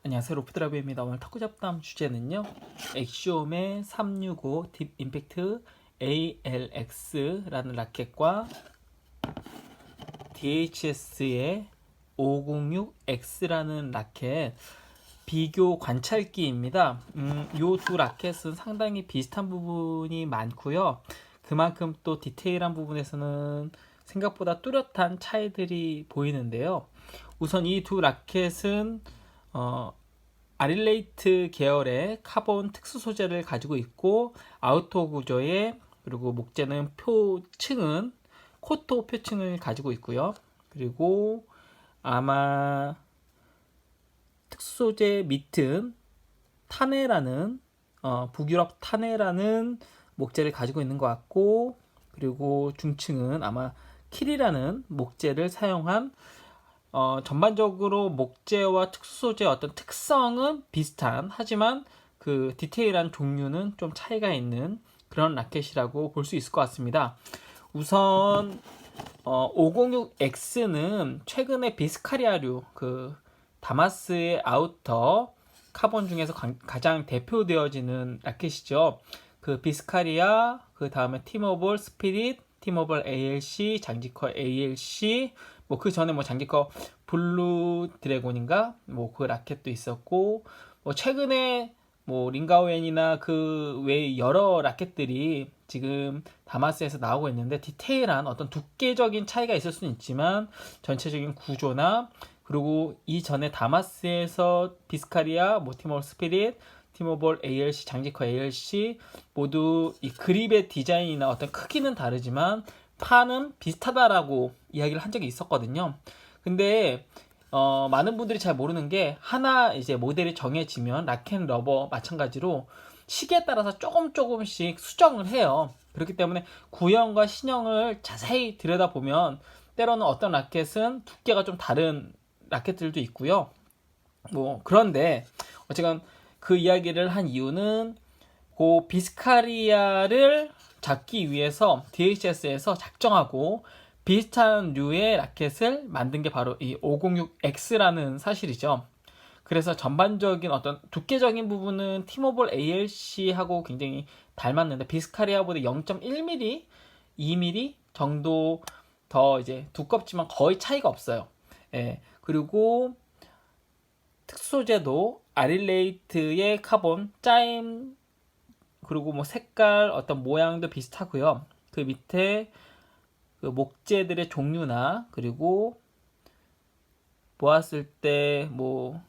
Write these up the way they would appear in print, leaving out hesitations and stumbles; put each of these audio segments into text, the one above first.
안녕하세요, 로프드라이브입니다. 오늘 탁구 잡담 주제는요, 엑시옴의 365 딥 임팩트 ALX라는 라켓과 DHS의 506X라는 라켓 비교 관찰기입니다. 이 두 라켓은 상당히 비슷한 부분이 많고요. 그만큼 또 디테일한 부분에서는 생각보다 뚜렷한 차이들이 보이는데요. 우선 이 두 라켓은 아릴레이트 계열의 카본 특수 소재를 가지고 있고, 아우터 구조의, 그리고 목재는 표층은 코토 표층을 가지고 있고요. 그리고 아마 특수 소재 밑은 타네라는 북유럽 타네라는 목재를 가지고 있는 것 같고, 그리고 중층은 아마 킬이라는 목재를 사용한 전반적으로 목재와 특수 소재의 어떤 특성은 비슷한, 하지만 그 디테일한 종류는 좀 차이가 있는 그런 라켓이라고 볼 수 있을 것 같습니다. 우선 506X는 최근에 비스카리아류, 그 다마스의 아우터 카본 중에서 가장 대표되어지는 라켓이죠. 그 비스카리아, 그 다음에 티모볼 스피릿, 티모볼 ALC, 장지커 ALC, 뭐 그 전에 뭐 장지커 블루 드래곤인가 뭐 그 라켓도 있었고, 뭐 최근에 뭐 링가오엔이나 그 외 여러 라켓들이 지금 다마스에서 나오고 있는데, 디테일한 어떤 두께적인 차이가 있을 수는 있지만 전체적인 구조나, 그리고 이전에 다마스에서 비스카리아, 뭐 티모볼 스피릿, 티모볼 ALC, 장지커 ALC 모두 이 그립의 디자인이나 어떤 크기는 다르지만 판은 비슷하다라고 이야기를 한 적이 있었거든요. 근데 많은 분들이 잘 모르는 게, 하나 이제 모델이 정해지면 라켓 러버 마찬가지로 시기에 따라서 조금씩 수정을 해요. 그렇기 때문에 구형과 신형을 자세히 들여다보면 때로는 어떤 라켓은 두께가 좀 다른 라켓들도 있고요. 뭐 그런데 어쨌건 그 이야기를 한 이유는, 그 비스카리아를 잡기 위해서 DHS에서 작정하고 비슷한 류의 라켓을 만든 게 바로 이 506X라는 사실이죠. 그래서 전반적인 어떤 두께적인 부분은 티모볼 ALC하고 굉장히 닮았는데, 비스카리아보다 0.1mm, 2mm 정도 더 이제 두껍지만 거의 차이가 없어요. 예. 그리고 특수 소재도 아릴레이트의 카본 짜임, 그리고 뭐 색깔 어떤 모양도 비슷하고요. 그 밑에 그 목재들의 종류나, 그리고 모았을 때 뭐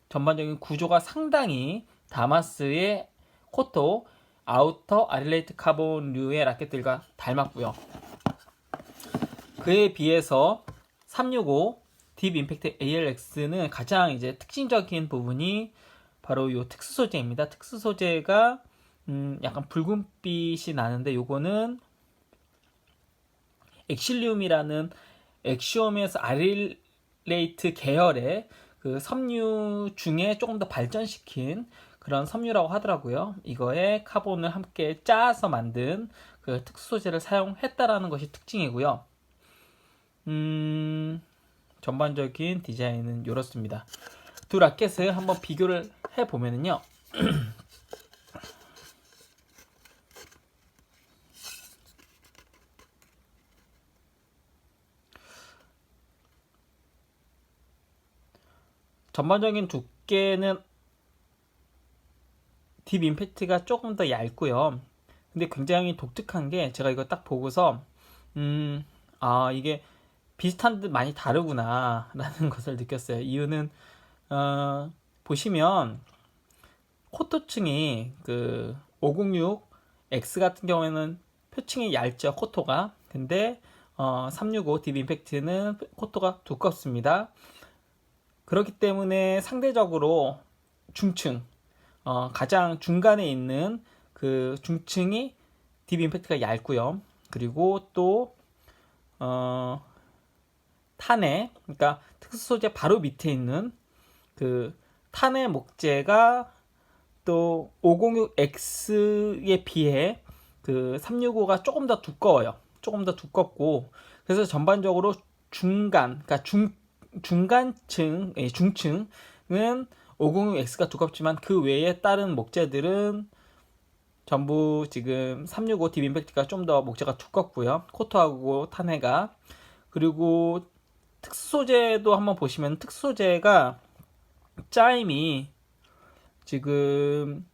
전반적인 구조가 상당히 다마스의 코토 아우터 아릴레이트 카본류의 라켓들과 닮았고요. 그에 비해서 365 딥 임팩트 ALX는 가장 이제 특징적인 부분이 바로 이 특수 소재입니다. 특수 소재가 약간 붉은빛이 나는데, 요거는 엑실리움이라는 엑시옴에서 아릴레이트 계열의 그 섬유 중에 조금 더 발전시킨 그런 섬유라고 하더라고요. 이거에 카본을 함께 짜서 만든 그 특수 소재를 사용했다라는 것이 특징이고요. 전반적인 디자인은 이렇습니다. 두 라켓을 한번 비교를 해보면요. 전반적인 두께는 딥 임팩트가 조금 더 얇고요. 근데 굉장히 독특한 게, 제가 이거 딱 보고서 이게 비슷한 듯 많이 다르구나 라는 것을 느꼈어요. 이유는 보시면 코토층이 그 506X 같은 경우에는 표층이 얇죠, 코토가. 근데 365 딥 임팩트는 코토가 두껍습니다. 그렇기 때문에 상대적으로 중층, 가장 중간에 있는 그 중층이 딥 임팩트가 얇고요. 그리고 또 탄의, 그러니까 특수 소재 바로 밑에 있는 그 탄의 목재가 또 506X에 비해 그 365가 조금 더 두꺼워요. 조금 더 두껍고, 그래서 전반적으로 중간, 그러니까 중간층, 중층은 506X가 두껍지만 그 외에 다른 목재들은 전부 지금 365 딥 임팩트가 좀 더 목재가 두껍고요. 코토하고 탄해가. 그리고 특수 소재도 한번 보시면 특수 소재가 짜임이 지금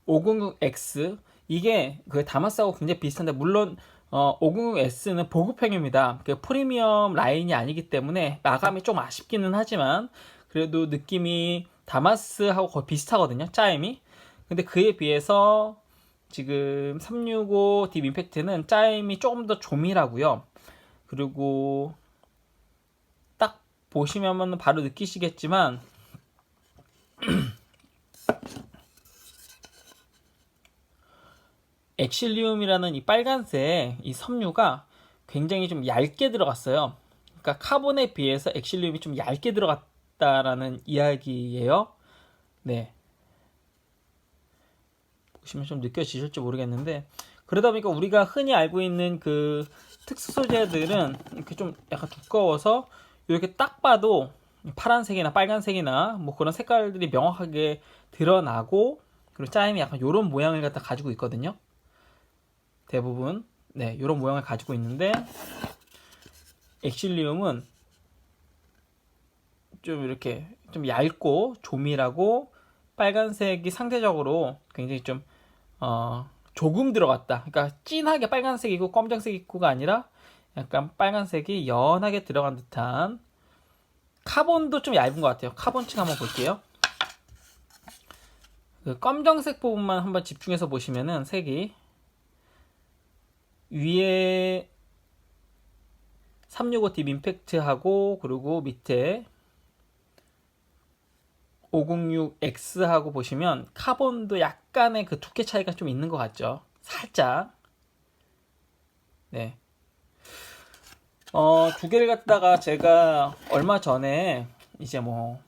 506X 이게 그 다마스하고 굉장히 비슷한데 물론 506S는 보급형입니다. 그 프리미엄 라인이 아니기 때문에 마감이 좀 아쉽기는 하지만 그래도 느낌이 다마스하고 거의 비슷하거든요. 짜임이. 근데 그에 비해서 지금 365 딥 임팩트는 짜임이 조금 더 조밀하고요. 그리고 딱 보시면 바로 느끼시겠지만 엑실리움이라는 이 빨간색 이 섬유가 굉장히 좀 얇게 들어갔어요. 그러니까 카본에 비해서 엑실리움이 좀 얇게 들어갔다라는 이야기예요. 네. 보시면 좀 느껴지실지 모르겠는데 그러다 보니까 우리가 흔히 알고 있는 그 특수 소재들은 이렇게 좀 약간 두꺼워서 이렇게 딱 봐도 파란색이나 빨간색이나 뭐 그런 색깔들이 명확하게 드러나고 그리고 짜임이 약간 이런 모양을 갖다 가지고 있거든요. 대부분 네 이런 모양을 가지고 있는데 엑실리움은 좀 이렇게 좀 얇고 조밀하고 빨간색이 상대적으로 굉장히 좀 조금 들어갔다. 그러니까 진하게 빨간색이고 검정색이고가 아니라 약간 빨간색이 연하게 들어간 듯한 카본도 좀 얇은 것 같아요. 카본층 한번 볼게요. 그 검정색 부분만 한번 집중해서 보시면은 색이 위에 365 딥 임팩트하고 그리고 밑에 506X하고 보시면 카본도 약간의 그 두께 차이가 좀 있는 것 같죠. 살짝. 네. 두 개를 갖다가 제가 얼마 전에 이제 뭐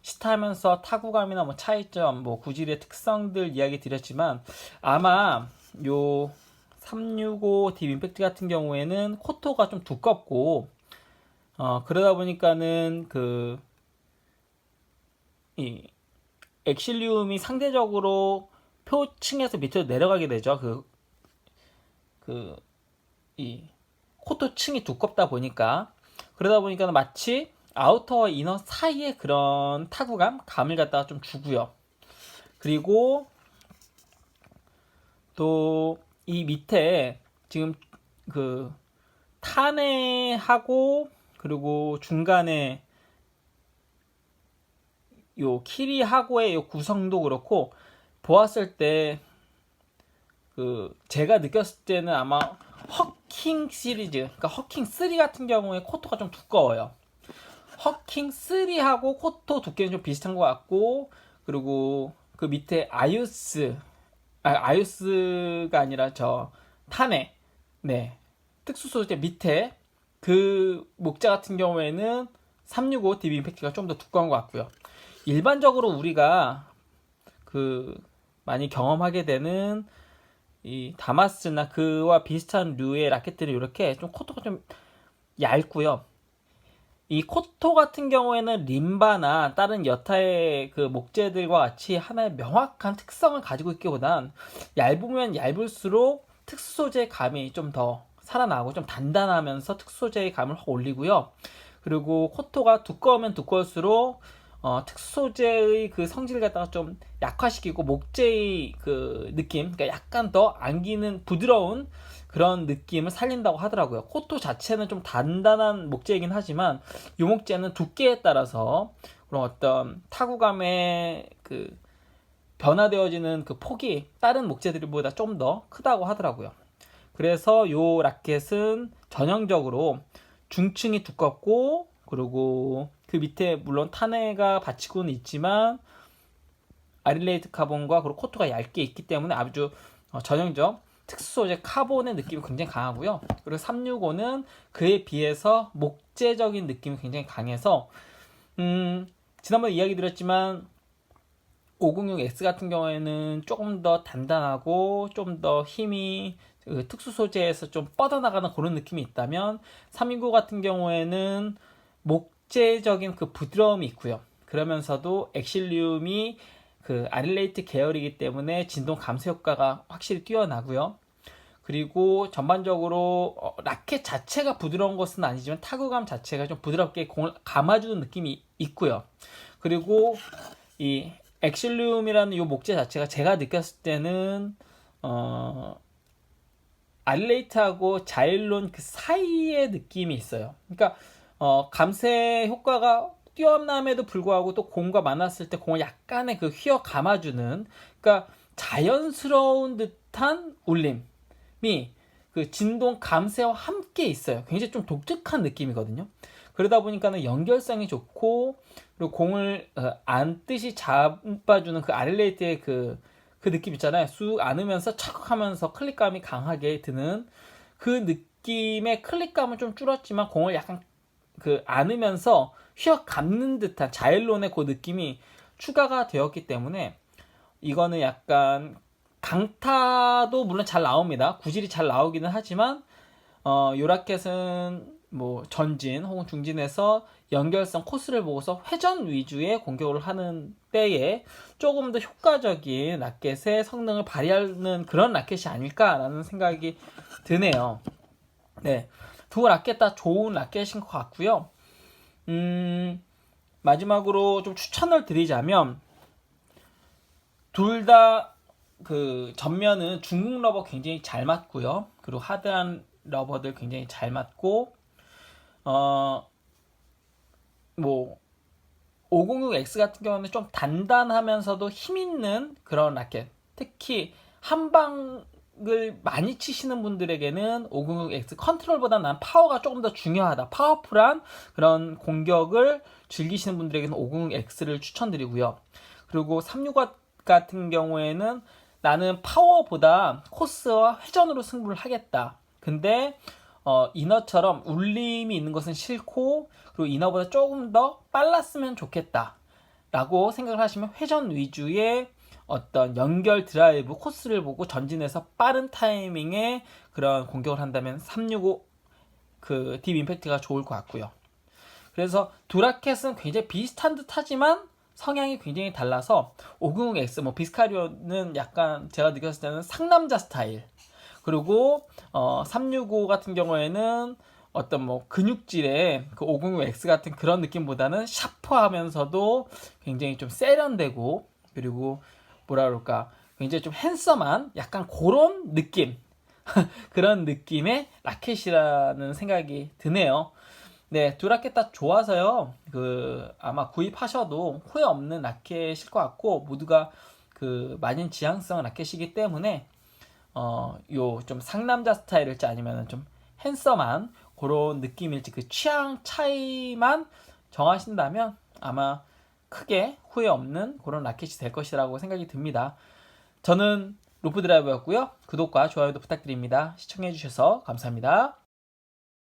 시타하면서 타구감이나 뭐 차이점, 뭐 구질의 특성들 이야기 드렸지만 아마 요 365 딥 임팩트 같은 경우에는 코토가 좀 두껍고 그러다 보니까는 이 엑실리움이 상대적으로 표층에서 밑으로 내려가게 되죠. 이 코토층이 두껍다 보니까 그러다 보니까 마치 아우터와 이너 사이의 그런 감을 갖다가 좀 주고요. 그리고 또 이 밑에 지금 그 탄해하고 그리고 중간에 요 키리하고의 요 구성도 그렇고 보았을 때 제가 느꼈을 때는 아마 허킹 시리즈, 그러니까 허킹 3 같은 경우에 코토가 좀 두꺼워요. 허킹 3하고 코토 두께는 좀 비슷한 것 같고 그리고 그 밑에 아유스가 아니라 타네 네 특수 소재 밑에 그 목재 같은 경우에는 365 딥 임팩트가 좀 더 두꺼운 것 같고요. 일반적으로 우리가 많이 경험하게 되는 이 다마스나 그와 비슷한 류의 라켓들이 이렇게 좀 코토가 좀 얇고요. 이 코토 같은 경우에는 림바나 다른 여타의 그 목재들과 같이 하나의 명확한 특성을 가지고 있기보단 얇으면 얇을수록 특수 소재의 감이 좀 더 살아나고 좀 단단하면서 특수 소재의 감을 확 올리고요. 그리고 코토가 두꺼우면 두꺼울수록 특수 소재의 그 성질을 갖다가 좀 약화시키고 목재의 그 느낌, 그러니까 약간 더 안기는 부드러운 그런 느낌을 살린다고 하더라고요. 코토 자체는 좀 단단한 목재이긴 하지만 이 목재는 두께에 따라서 그런 어떤 타구감의 그 변화되어지는 그 폭이 다른 목재들보다 좀 더 크다고 하더라고요. 그래서 요 라켓은 전형적으로 중층이 두껍고 그리고 그 밑에 물론 탄해가 받치고는 있지만 아릴레이트 카본과 그리고 코토가 얇게 있기 때문에 아주 전형적 특수 소재 카본의 느낌이 굉장히 강하고요. 그리고 365는 그에 비해서 목재적인 느낌이 굉장히 강해서 지난번에 이야기 드렸지만 506X 같은 경우에는 조금 더 단단하고 좀 더 힘이 특수 소재에서 좀 뻗어나가는 그런 느낌이 있다면 329 같은 경우에는 목재적인 그 부드러움이 있고요. 그러면서도 엑실리움이 그 아릴레이트 계열이기 때문에 진동 감소 효과가 확실히 뛰어나고요. 그리고 전반적으로 라켓 자체가 부드러운 것은 아니지만 타구감 자체가 좀 부드럽게 공을 감아주는 느낌이 있고요. 그리고 이 엑실리움이라는 이 목재 자체가 제가 느꼈을 때는 아릴레이트하고 자일론 그 사이의 느낌이 있어요. 그러니까 감쇄 효과가 뛰어남에도 불구하고 또 공과 만났을 때 공을 약간의 그 휘어 감아주는, 그러니까 자연스러운 듯한 울림이 그 진동 감쇄와 함께 있어요. 굉장히 좀 독특한 느낌이거든요. 그러다 보니까는 연결성이 좋고, 그리고 공을 안듯이 잡아주는 그 아릴레이트의 그 느낌 있잖아요. 쑥 안으면서 척 하면서 클릭감이 강하게 드는 그 느낌의 클릭감은 좀 줄었지만 공을 약간 그 안으면서 휘어 감는 듯한 자일론의 그 느낌이 추가가 되었기 때문에 이거는 약간 강타도 물론 잘 나옵니다. 구질이 잘 나오기는 하지만 요 라켓은 뭐 전진 혹은 중진에서 연결성 코스를 보고서 회전 위주의 공격을 하는 때에 조금 더 효과적인 라켓의 성능을 발휘하는 그런 라켓이 아닐까라는 생각이 드네요. 네, 두 라켓 다 좋은 라켓인 것 같고요. 마지막으로 좀 추천을 드리자면 둘 다 그 전면은 중국 러버 굉장히 잘 맞고요. 그리고 하드한 러버들 굉장히 잘 맞고 뭐 506X 같은 경우는 좀 단단하면서도 힘있는 그런 라켓. 특히 한 방을 많이 치시는 분들에게는 506X 컨트롤보다 난 파워가 조금 더 중요하다. 파워풀한 그런 공격을 즐기시는 분들에게는 506X를 추천드리고요. 그리고 365 같은 경우에는 나는 파워보다 코스와 회전으로 승부를 하겠다. 근데 이너처럼 울림이 있는 것은 싫고, 그리고 이너보다 조금 더 빨랐으면 좋겠다 라고 생각을 하시면 회전 위주의 어떤 연결 드라이브 코스를 보고 전진해서 빠른 타이밍에 그런 공격을 한다면 365 그 딥 임팩트가 좋을 것 같고요. 그래서 두 라켓은 굉장히 비슷한 듯 하지만 성향이 굉장히 달라서 506X, 뭐 비스카리오는 약간 제가 느꼈을 때는 상남자 스타일, 그리고 365 같은 경우에는 어떤 뭐 근육질의 그 506X 같은 그런 느낌보다는 샤프하면서도 굉장히 좀 세련되고, 그리고 뭐라 그럴까 굉장히 좀 핸섬한 약간 그런 느낌 그런 느낌의 라켓이라는 생각이 드네요. 네, 두 라켓 다 좋아서요. 그 아마 구입하셔도 후회 없는 라켓일 것 같고, 모두가 그 많은 지향성 라켓이기 때문에 요 좀 상남자 스타일일지 아니면 좀 핸섬한 그런 느낌일지 그 취향 차이만 정하신다면 아마 크게 후회 없는 그런 라켓이 될 것이라고 생각이 듭니다. 저는 루프 드라이버였고요. 구독과 좋아요도 부탁드립니다. 시청해주셔서 감사합니다.